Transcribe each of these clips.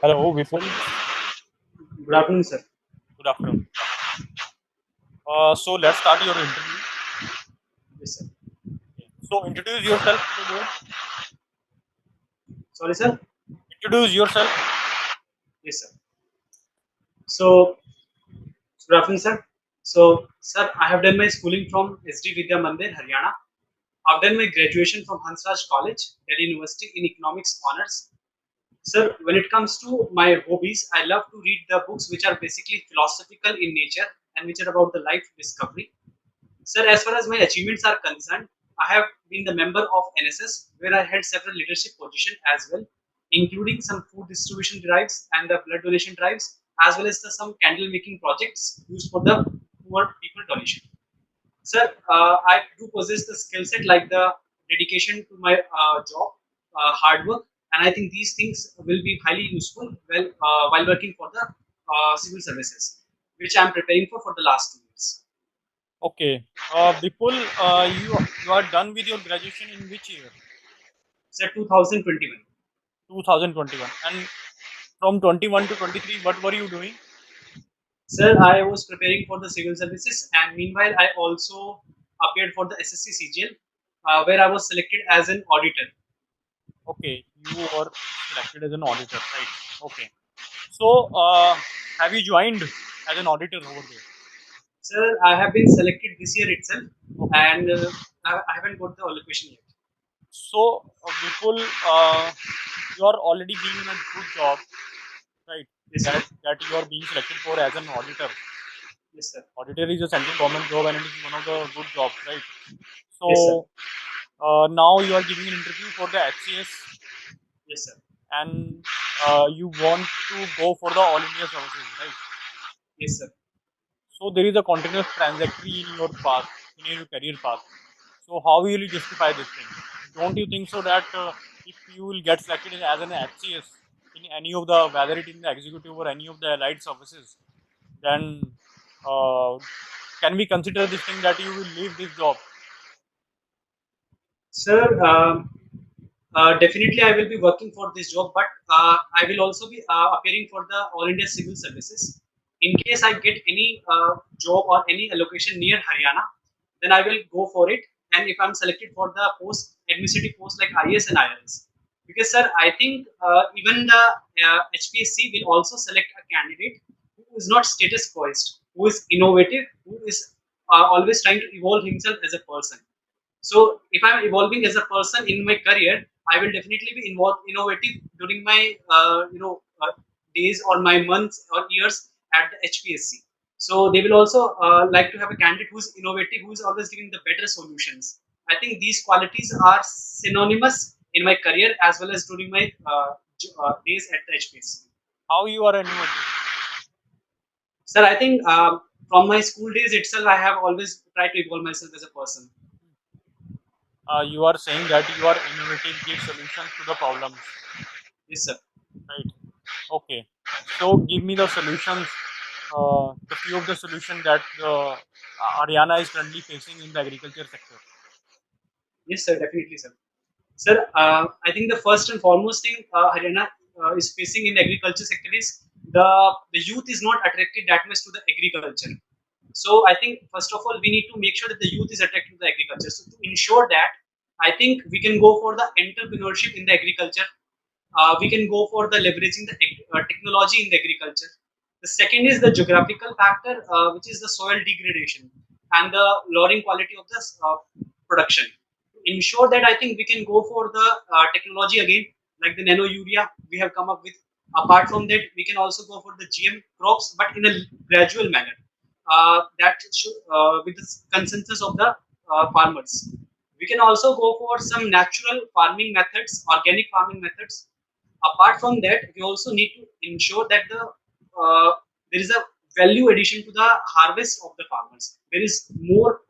Hello, Vipul. Good afternoon, sir. Good afternoon. So let's start your interview. Yes, sir. So introduce yourself to the board. Sorry, sir. Introduce yourself. Yes, sir. So, good afternoon, sir. So, sir, I have done my schooling from SD Vidya Mandir, Haryana. I've done my graduation from Hansraj College, Delhi University in Economics Honors. Sir, when it comes to my hobbies, I love to read the books which are basically philosophical in nature and which are about the life discovery. Sir, as far as my achievements are concerned, I have been the member of NSS where I held several leadership positions as well, including some food distribution drives and the blood donation drives, as well as some candle making projects used for the poor people donation. Sir, I do possess the skill set like the dedication to my job, hard work, and I think these things will be highly useful while working for the civil services, which I am preparing for the last 2 years. Okay. Vipul, you are done with your graduation in which year? Sir, 2021. 2021. And from 21 to 23, what were you doing? Sir, I was preparing for the civil services, and meanwhile, I also appeared for the SSC CGL, where I was selected as an auditor. Okay, you were selected as an auditor, right? Okay. So, have you joined as an auditor over there? Sir, I have been selected this year itself, Okay. and I haven't got the allocation yet. So, Vipul, you are already being in a good job, right? Yes, sir. That you are being selected for as an auditor. Yes, sir. Auditor is a central government job and it is one of the good jobs, right? Yes, sir. So, now you are giving an interview for the HCS Yes, sir. and you want to go for the All India services, right? Yes, sir. So there is a continuous trajectory in your path, in your career path. So how will you justify this thing? Don't you think so that if you will get selected as an HCS in any of the, whether it in the executive or any of the allied services, then uh, can we consider this thing that you will leave this job? Sir, definitely I will be working for this job, but I will also be appearing for the All India Civil Services. In case I get any job or any allocation near Haryana, then I will go for it. And if I'm selected for the post, administrative post like IS and IRS, because sir, I think even the HPSC will also select a candidate who is not status quoist, who is innovative, who is always trying to evolve himself as a person. So if I'm evolving as a person in my career, I will definitely be involved innovative during my days or my months or years at the HPSC. So they will also like to have a candidate who's innovative, who's always giving the better solutions. I think these qualities are synonymous in my career as well as during my days at the HPSC. How you are innovative? Sir, I think from my school days itself, I have always tried to evolve myself as a person. You are saying that you are innovative, give solutions to the problems, Yes, sir. right? Okay. So give me the solutions, the few of the solutions that Haryana is currently facing in the agriculture sector. Yes, sir. Definitely, sir. Sir, I think the first and foremost thing Haryana is facing in the agriculture sector is the youth is not attracted that much to the agriculture. So I think first of all we need to make sure that the youth is attracted to the agriculture. So to ensure that, I think we can go for the entrepreneurship in the agriculture. We can go for the leveraging the technology in the agriculture. The second is the geographical factor, which is the soil degradation and the lowering quality of the production. To ensure that, I think we can go for the technology again, like the nano urea we have come up with. Apart from that, we can also go for the GM crops, but in a gradual manner. That should, with the consensus of the farmers. We can also go for some natural farming methods, organic farming methods. Apart from that, we also need to ensure that there is a value addition to the harvest of the farmers. There is more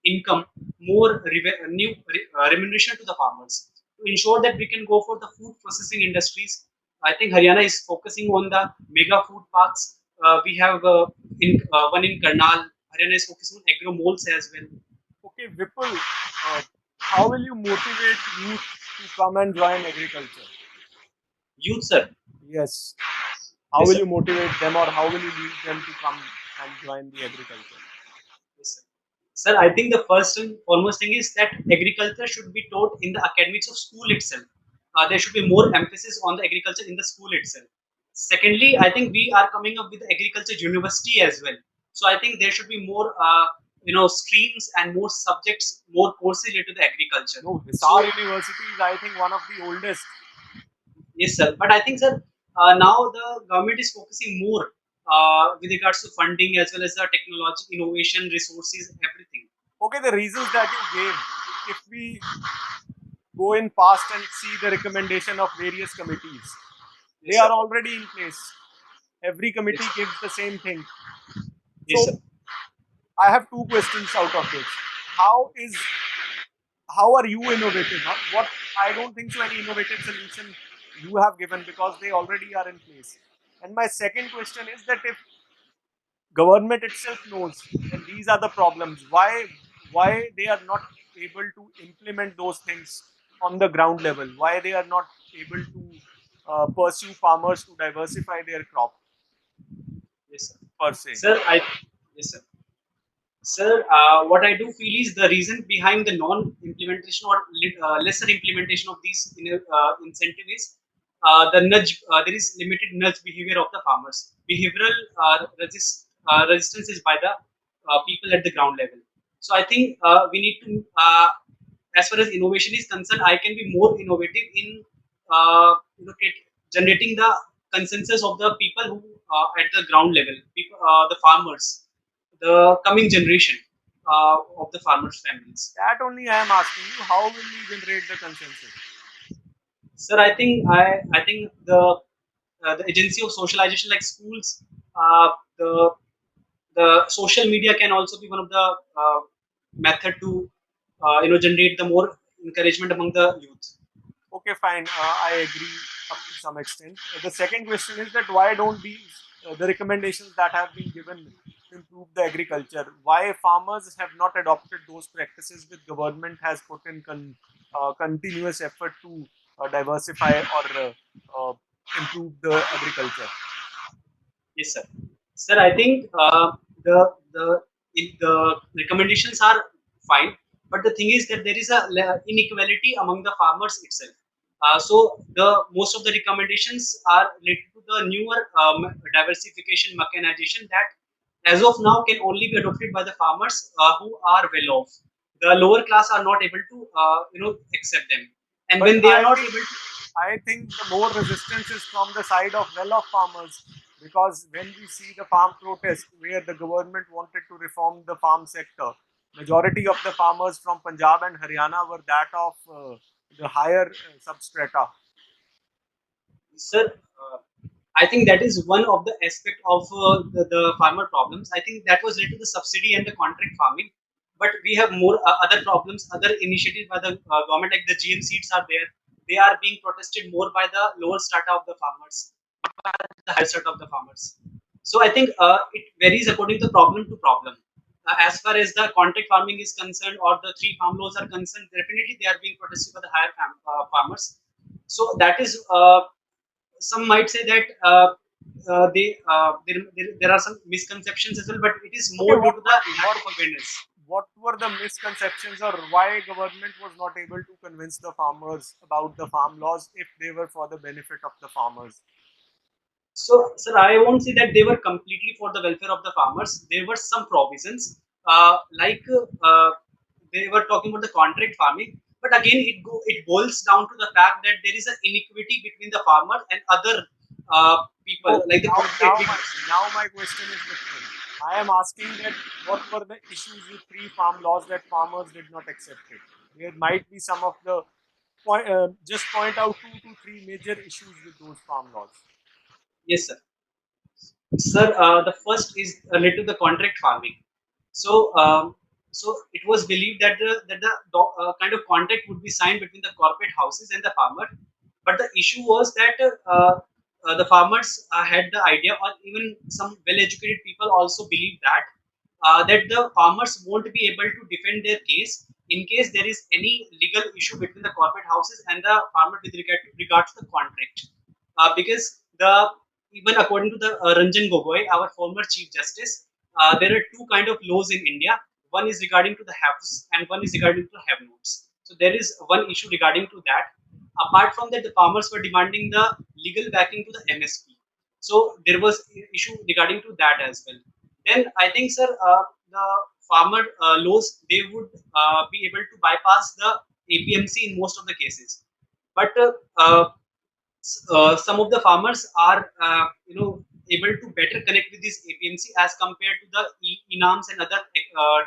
income, more remuneration to the farmers. To ensure that we can go for the food processing industries, I think Haryana is focusing on the mega food parks. We have one in Karnal. Haryana is focusing on agro malls as well. Okay, Vipul, how will you motivate youth to come and join agriculture? Youth, sir. Yes. How Yes, will sir. you motivate them, or how will you lead them to come and join the agriculture? Yes, sir. Sir, I think the first and foremost thing is that agriculture should be taught in the academics of school itself. There should be more emphasis on the agriculture in the school itself. Secondly, I think we are coming up with the agriculture university as well. So I think there should be more, streams and more subjects, more courses related to the agriculture. No, Hisar So University is, I think, one of the oldest. yes, sir. But I think, sir, now the government is focusing more with regards to funding as well as the technology, innovation, resources, everything. Okay, the reasons that you gave, if we go in past and see the recommendation of various committees, they Yes, are sir. already in place. Every Yes, committee sir. gives the same thing. Yes, So sir. I have two questions out of this. How is how are you innovative? What I don't think so any innovative solution you have given, because they already are in place. And my second question is that if government itself knows that these are the problems, why they are not able to implement those things on the ground level? Why they are not able to pursue farmers to diversify their crop Yes, sir. per se? Sir, yes, sir. Sir, what I do feel is the reason behind the non-implementation or lesser implementation of these incentive is the nudge. There is limited nudge behavior of the farmers. Behavioral resistance is by the people at the ground level. So I think we need to, as far as innovation is concerned, I can be more innovative in generating the consensus of the people who at the ground level, people, the farmers, the coming generation of the farmers' families. That only I am asking you. How will you generate the consensus? Sir, I think the agency of socialization like schools, the social media can also be one of the method to generate the more encouragement among the youth. Okay, fine. I agree up to some extent. The second question is that why don't these the recommendations that have been given to improve the agriculture? Why farmers have not adopted those practices which government has put in continuous effort to diversify or improve the agriculture? Yes, sir. Sir, I think the recommendations are fine, but the thing is that there is a inequality among the farmers itself. So the most of the recommendations are related to the newer diversification mechanization that, as of now, can only be adopted by the farmers who are well off. The lower class are not able to accept them, and But when they are not able to. I think the more resistance is from the side of well-off farmers, because when we see the farm protest where the government wanted to reform the farm sector, majority of the farmers from Punjab and Haryana were that of the higher substrata. Sir, I think that is one of the aspect of the farmer problems. I think that was related to the subsidy and the contract farming. But we have more other problems, other initiatives by the government, like the GM seeds are there. They are being protested more by the lower strata of the farmers, by the higher strata of the farmers. So I think it varies according to problem to problem. As far as the contract farming is concerned, or the three farm laws are concerned, definitely they are being protested by the higher farmers. So that is some might say that there are some misconceptions as well, but it is Okay, more due to the lack what of awareness. what were the misconceptions, or why government was not able to convince the farmers about the farm laws if they were for the benefit of the farmers? So, sir, I won't say that they were completely for the welfare of the farmers. There were some provisions, like they were talking about the contract farming. But again, it boils down to the fact that there is an inequity between the farmer and other people, No, like the now cooperative. my question is different. I am asking that what were the issues with three farm laws that farmers did not accept it? There might be some of the just point out two to three major issues with those farm laws. Yes, sir. Sir, the first is related to the contract farming. So, so it was believed that the kind of contract would be signed between the corporate houses and the farmer. But the issue was that the farmers had the idea, or even some well-educated people also believe that the farmers won't be able to defend their case in case there is any legal issue between the corporate houses and the farmer with regard to the contract, because the even according to the Ranjan Gogoi, our former Chief Justice, there are two kind of laws in India. One is regarding to the haves and one is regarding to have-nots. So there is one issue regarding to that. Apart from that, the farmers were demanding the legal backing to the MSP. So there was issue regarding to that as well. Then I think, sir, the farmer laws, they would be able to bypass the APMC in most of the cases. But some of the farmers are able to better connect with this APMC as compared to the enams and other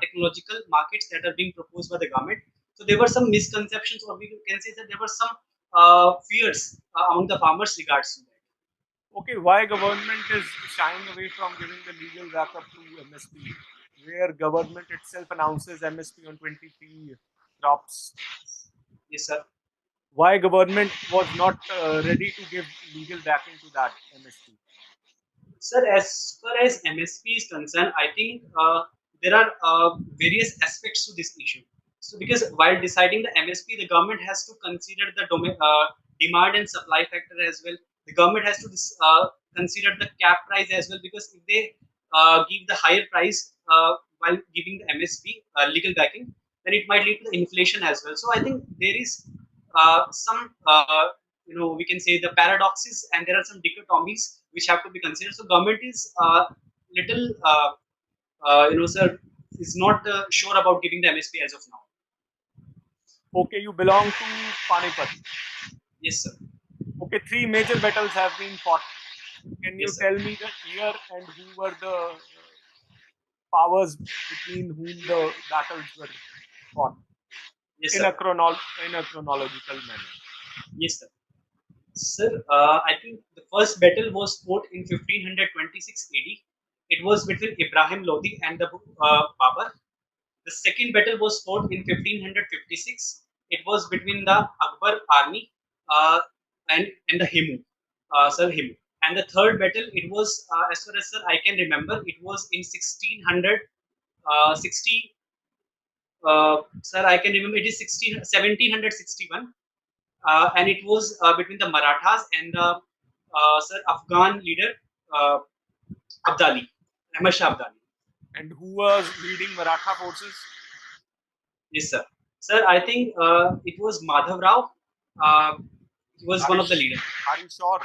technological markets that are being proposed by the government. So there were some misconceptions, or we can say that there were some fears among the farmers regards to that. Okay, why government is shying away from giving the legal backup to MSP, where government itself announces MSP on 23 crops? Yes, sir. Why government was not ready to give legal backing to that MSP? Sir, as far as MSP is concerned, I think there are various aspects to this issue. So, because while deciding the MSP, the government has to consider the demand and supply factor as well. The government has to consider the cap price as well, because if they give the higher price while giving the MSP legal backing, then it might lead to the inflation as well. So, I think there is some we can say the paradoxes, and there are some dichotomies which have to be considered. So government is little sir, is not sure about giving the MSP as of now. Okay, you belong to Panipat. Yes, sir. Okay, three major battles have been fought. Can you Yes, sir. tell me the year and who were the powers between whom the battles were fought Yes, in sir. a chronological manner? Yes, sir. Sir, I think the first battle was fought in 1526 AD. It was between Ibrahim Lodi and the Babar. The second battle was fought in 1556. It was between the Akbar army uh, and the Himu, Sir Himu. And the third battle, it was, as far as sir I can remember, it was in 1660. Sir, I can remember it is 1761, and it was between the Marathas and the sir Afghan leader uh, Abdali, Ahmad Shah Abdali. And who was leading Maratha forces? Yes, sir. Sir, I think it was Madhav Rao. He was Are one you, of the leaders. are you sure?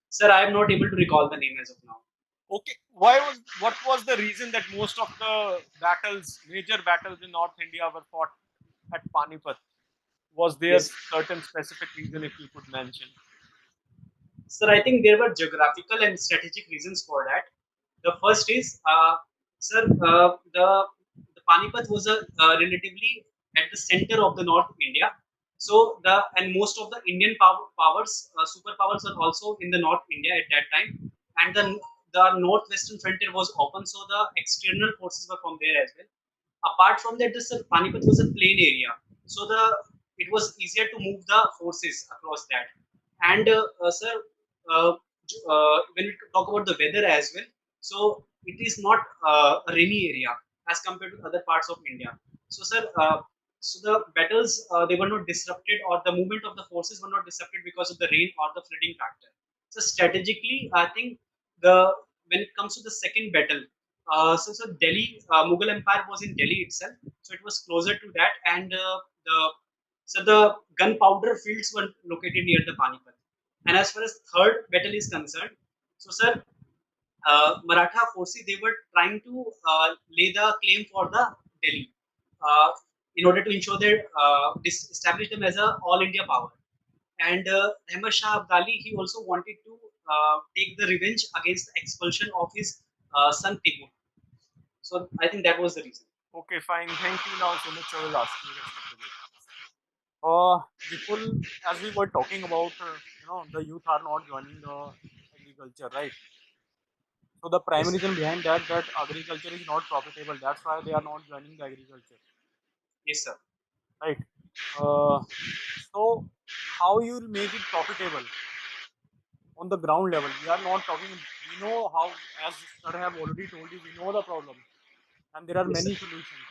Sir, I am not able to recall the name as of now. Okay, what was the reason that most of the battles, major battles in North India were fought at Panipat? Was there Yes, certain specific reason if you could mention? sir, I think there were geographical and strategic reasons for that. The first is, sir, the Panipat was a relatively at the center of the North India. So the and most of the Indian powers, superpowers, are also in the North India at that time, and the northwestern frontier was open, so the external forces were from there as well. Apart from that, this Panipat was a plain area, so it was easier to move the forces across that. And sir, when we talk about the weather as well, so it is not a rainy area as compared to other parts of India. So sir, so the battles they were not disrupted, or the movement of the forces were not disrupted because of the rain or the flooding factor. So strategically, I think the when it comes to the second battle, so Delhi, Mughal Empire was in Delhi itself, so it was closer to that, and the gunpowder fields were located near the Panipat. And as far as third battle is concerned, so sir, Maratha forces, they were trying to lay the claim for the Delhi in order to ensure their establish them as a all India power. And Ahmad Shah Abdali, he also wanted to take the revenge against the expulsion of his son Timur. So I think that was the reason. Okay, fine. Thank you. Now, so much I will ask you respectively. Vipul, as we were talking about, the youth are not joining the agriculture, right? So the Yes, prime sir. reason behind that agriculture is not profitable. That's why they are not joining the agriculture, Yes, sir. right? Uh, so how you will make it profitable on the ground level? We are not talking. We know how, as sir have already told you, we know the problem, and there are Yes, sir. many solutions,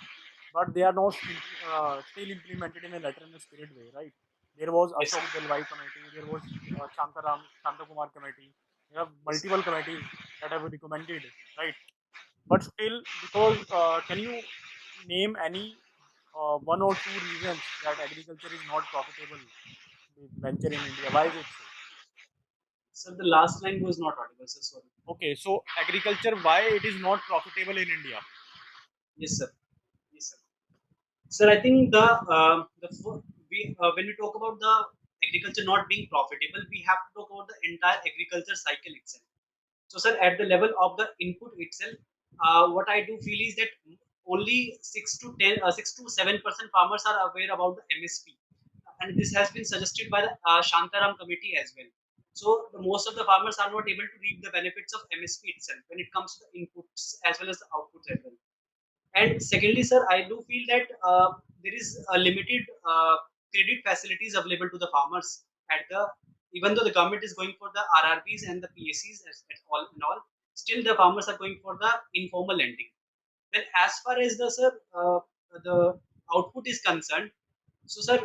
but they are not still implemented in a letter and a spirit way, right? There was Yes, sir. Ashok Delwai committee. There was Shantakumar committee. There are Yes, sir. multiple committees that have recommended, right? But still, because can you name any one or two reasons that agriculture is not profitable venture in India? Why is it so? Sir, the last line was not audible, sir. Sorry. Okay, so agriculture, why it is not profitable in India? Yes, sir. Yes, sir. Sir, I think when we talk about the agriculture not being profitable, we have to talk about the entire agriculture cycle itself. So, sir, at the level of the input itself, what I do feel is that only 6 to 7% farmers are aware about the MSP, and this has been suggested by the Shantaram committee as well. So, most of the farmers are not able to reap the benefits of MSP itself when it comes to the inputs as well as the outputs as well. And secondly, sir, I do feel that there is a limited credit facilities available to the farmers at the even though the government is going for the RRBs and the PACs as all and all, still the farmers are going for the informal lending. Then, as far as the output is concerned, so sir,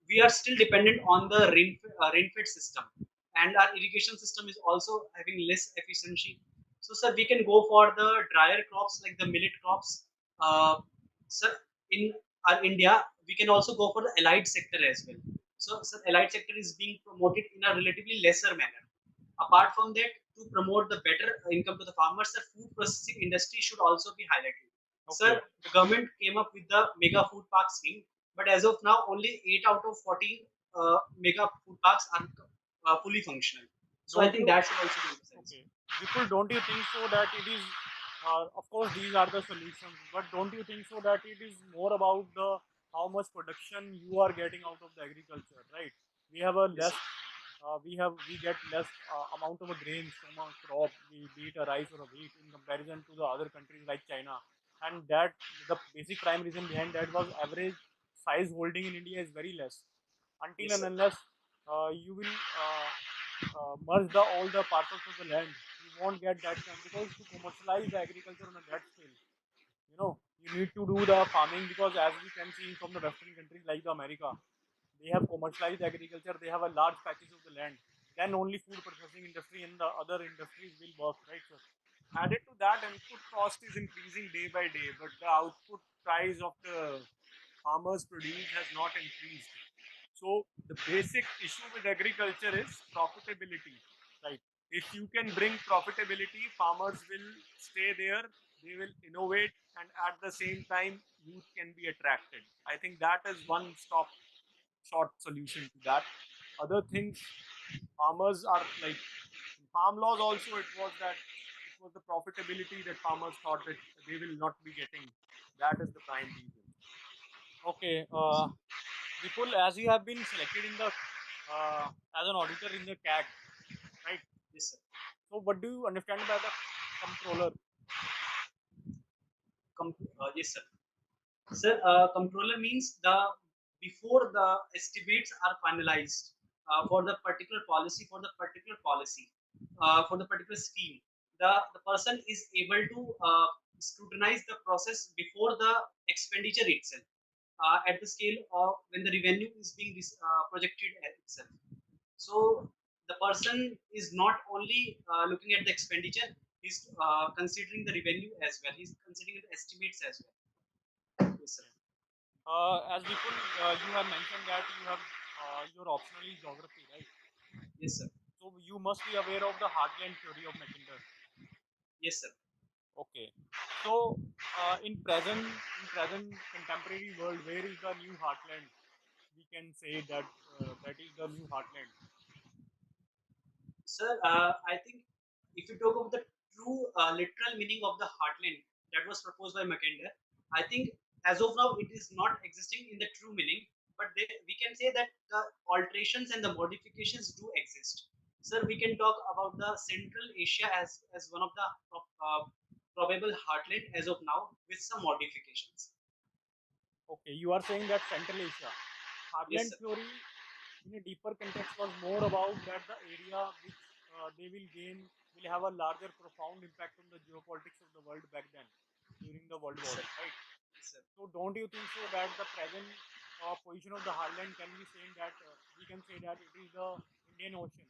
we are still dependent on the rain-fed system, and our irrigation system is also having less efficiency. So, sir, we can go for the drier crops like the millet crops. Sir, in our India, we can also go for the allied sector as well. So, sir, allied sector is being promoted in a relatively lesser manner. Apart from that, to promote the better income to the farmers, the food processing industry should also be highlighted. Okay, Sir, the government came up with the mega food park scheme, but as of now, only 8 out of 14 mega food parks are fully functional. So I don't think you? that should also be emphasized. Okay, Vipul, don't you think so that it is? Of course, these are the solutions, but don't you think so that it is more about the how much production you are getting out of the agriculture, right? We have a Yes, less, we get less amount of a grains from a crop, be it a rice or a wheat, in comparison to the other countries like China, and that the basic prime reason behind that was average size holding in India is very less. Until yes, and sir. unless you will merge all the parcels of the land, you won't get that chance because to commercialize the agriculture on a that scale, you need to do the farming because as we can see from the Western countries like the America, they have commercialized agriculture. They have a large patches of the land. Then only food processing industry and the other industries will work, right, sir? Added to that, input cost is increasing day by day, but the output price of the farmers produce has not increased. So the basic issue with agriculture is profitability. Right. If you can bring profitability, farmers will stay there, they will innovate, and at the same time, youth can be attracted. I think that is one stop short solution to that. Other things, farmers are like in farm laws also it was that it was the profitability that farmers thought that they will not be getting. That is the prime reason. Okay. Vipul, as you have been selected in the as an auditor in the CAG, right? Yes, sir. So, what do you understand by the controller? Yes, sir. Sir, controller means the before the estimates are finalized for the particular policy for the particular scheme, the person is able to scrutinize the process before the expenditure itself at the scale of when the revenue is being projected at itself. So the person is not only looking at the expenditure; he's considering the revenue as well. He's considering the estimates as well. Yes, sir. Okay. As Vipul, you have mentioned that you have your optional is geography, right? Yes, sir. So, you must be aware of the heartland theory of Mackinder. Yes, sir. Okay. So, in present contemporary world, where is the new heartland? We can say that that is the new heartland. Sir, I think if you talk about the true literal meaning of the heartland that was proposed by Mackinder, I think as of now it is not existing in the true meaning, but we can say that the alterations and the modifications do exist. Sir, we can talk about the Central Asia as one of the probable heartland as of now with some modifications. Okay, you are saying that Central Asia. Yes, Heartland sir. theory, in a deeper context, was more about that the area which they will gain will have a larger, profound impact on the geopolitics of the world back then during the World Yes, sir. Wars, right? Yes, sir. So, don't you think so that the present position of the heartland can be saying that we can say that it is the Indian Ocean?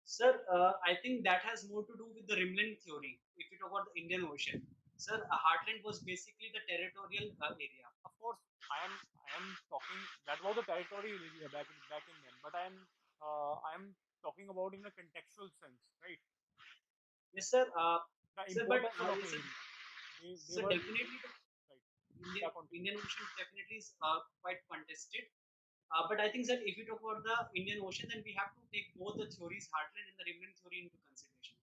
Sir, I think that has more to do with the rimland theory. If you talk about the Indian Ocean, sir, a heartland was basically the territorial area. Of course, I am talking that was the territory area back in then, but I am talking about in a contextual sense, right? Yes, sir. The Sir, but importance of the yes, sir, theory. They sir, were definitely right. the Yeah, continue. Indian Ocean definitely is quite contested. But I think that if you talk about the Indian Ocean, then we have to take both the theories, heartland and the rimland theory, into consideration.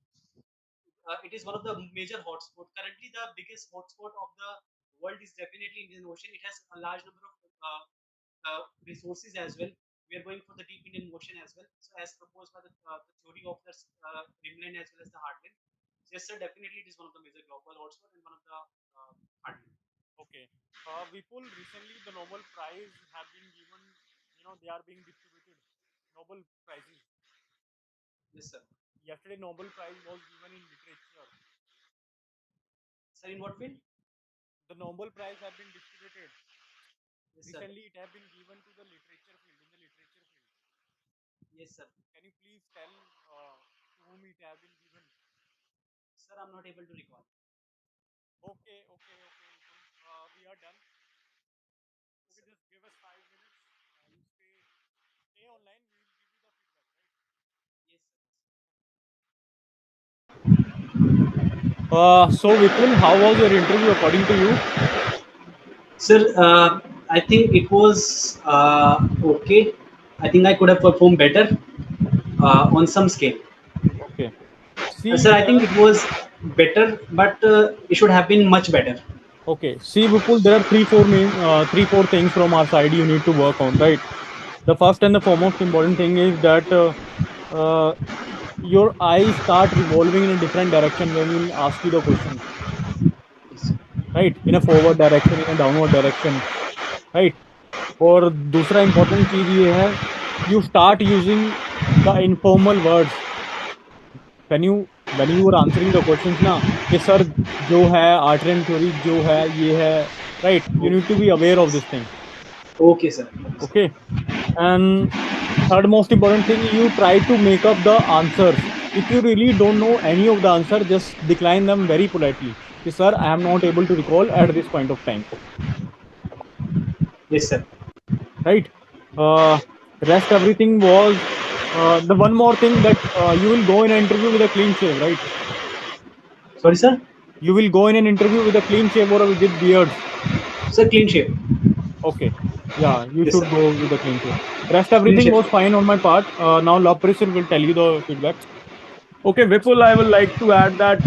It is one of the major hotspots. Currently, the biggest hotspot of the world is definitely Indian Ocean. It has a large number of resources as well. We are going for the deep Indian Ocean as well. So, as proposed by the theory of the rimland as well as the heartland. Yes, sir. Definitely, it is one of the major global hotspots and one of the heartland. Okay. Vipul, recently the Nobel Prize have been given. They are being distributed. Nobel prizes. Yes, sir. Yesterday, Nobel Prize was given in literature. Sir, in what field? The Nobel Prize have been distributed. Yes, sir. Recently, it have been given to the literature field in the literature field. Yes, sir. Can you please tell to whom it have been given? Sir, I'm not able to recall. Okay, okay, okay. Vipul. We are done. Okay, Sir. just give us 5 minutes. You stay online. We will give you the feedback, right? Yes, sir. So Vipul, how was your interview according to you? Sir, I think it was okay. I think I could have performed better on some scale. Okay. Sir, See, I think it was better, but it should have been much better. okay. See, Vipul, there are three, four things from our side you need to work on, right? The first and the foremost important thing is that your eyes start revolving in a different direction when we'll ask you the questions, Yes. right? In a forward direction, in a downward direction, right? और दूसरा important चीज ये है, you start using the informal words when you were answering the questions ना, कि sir जो है Artland theory जो है ये है, right? You need to be aware of this thing, Okay, sir. Okay, sir. okay? And third most important thing, you try to make up the answers. If you really don't know any of the answer, just decline them very politely. Say, sir, I am not able to recall at this point of time. Yes, sir. Right? Uh, rest everything was the one more thing that you will go in an interview with a clean shave, right? Sorry, sir. You will go in an interview with a clean shave or with beards. Sir, clean shape. Okay. Yeah, you Yes, should sir. go with a clean shave. Rest Clean everything shape, was sir. fine on my part. Now Love will tell you the feedback. Okay, Vipul, I would like to add that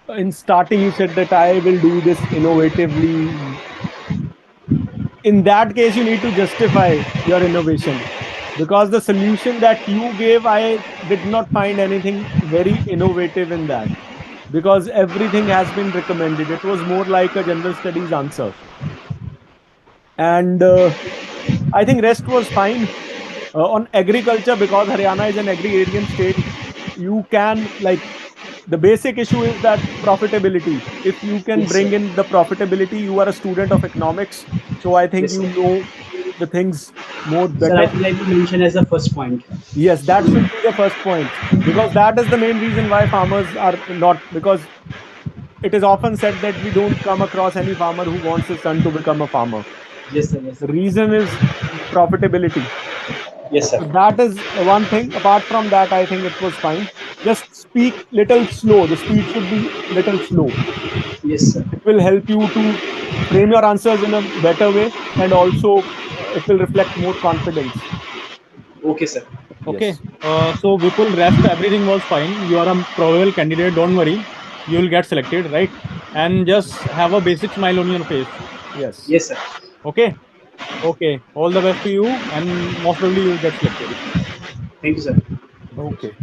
in starting you said that I will do this innovatively. In that case, you need to justify your innovation because the solution that you gave, I did not find anything very innovative in that because everything has been recommended. It was more like a general studies answer. And I think rest was fine. On agriculture, because Haryana is an agrarian state, you can like the basic issue is that profitability. If you can Yes, sir. bring in the profitability, you are a student of economics. So I think Yes, you sir. know the things more Sir, I better. think I will mention as the first point. Yes, that should be the first point because that is the main reason why farmers are not because it is often said that we don't come across any farmer who wants his son to become a farmer. Yes, sir. Yes, The sir. reason is profitability. Yes, sir. So that is one thing. Apart from that, I think it was fine. Just speak little slow. The speed should be little slow. Yes, sir. It will help you to frame your answers in a better way, and also it will reflect more confidence. Okay, sir. Okay. Yes. So Vipul, rest everything was fine. You are a probable candidate. Don't worry. You will get selected, right? And just have a basic smile on your face. Yes. Yes, sir. Okay. Okay. All the best to you, and most probably you will get selected. Thank you, sir. Okay.